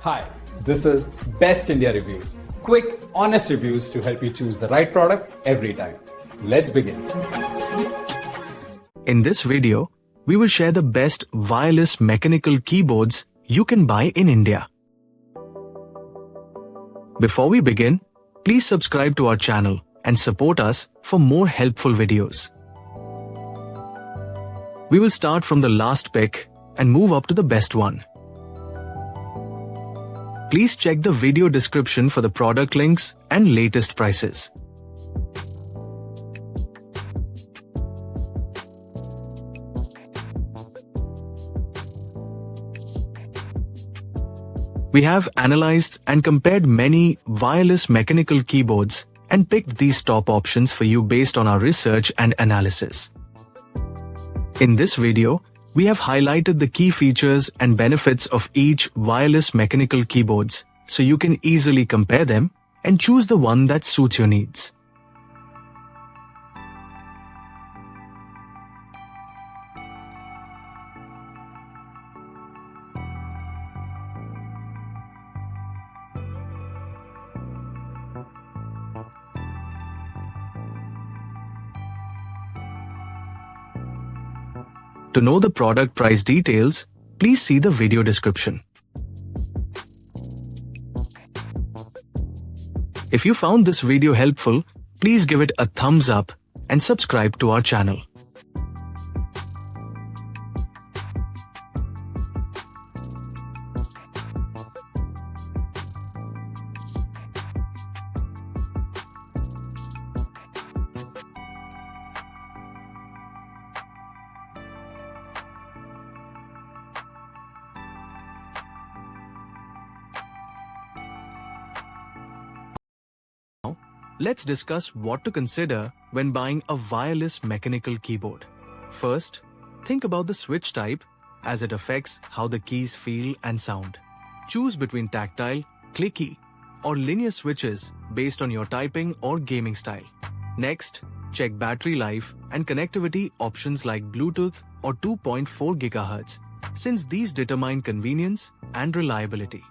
Hi, this is Best India Reviews. Quick, honest reviews to help you choose the right product every time. Let's begin. In this video, we will share the best wireless mechanical keyboards you can buy in India. Before we begin, please subscribe to our channel and support us for more helpful videos. We will start from the last pick and move up to the best one. Please check the video description for the product links and latest prices. We have analyzed and compared many wireless mechanical keyboards and picked these top options for you based on our research and analysis. In this video, we have highlighted the key features and benefits of each wireless mechanical keyboards so you can easily compare them and choose the one that suits your needs. To know the product price details, please see the video description. If you found this video helpful, please give it a thumbs up and subscribe to our channel. Let's discuss what to consider when buying a wireless mechanical keyboard. First, think about the switch type as it affects how the keys feel and sound. Choose between tactile, clicky, or linear switches based on your typing or gaming style. Next, check battery life and connectivity options like Bluetooth or 2.4 GHz, since these determine convenience and reliability.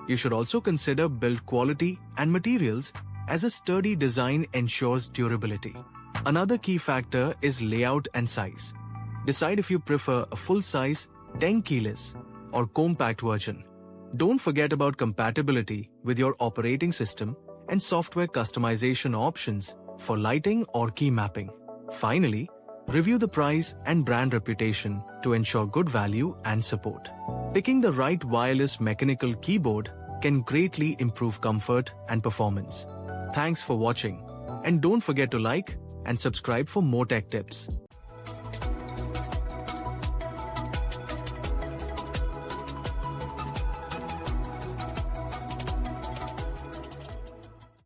You should also consider build quality and materials, as a sturdy design ensures durability. Another key factor is layout and size. Decide if you prefer a full-size 10 keyless or compact version. Don't forget about compatibility with your operating system and software customization options for lighting or key mapping. Finally, review the price and brand reputation to ensure good value and support. Picking the right wireless mechanical keyboard can greatly improve comfort and performance. Thanks for watching, and don't forget to like and subscribe for more tech tips.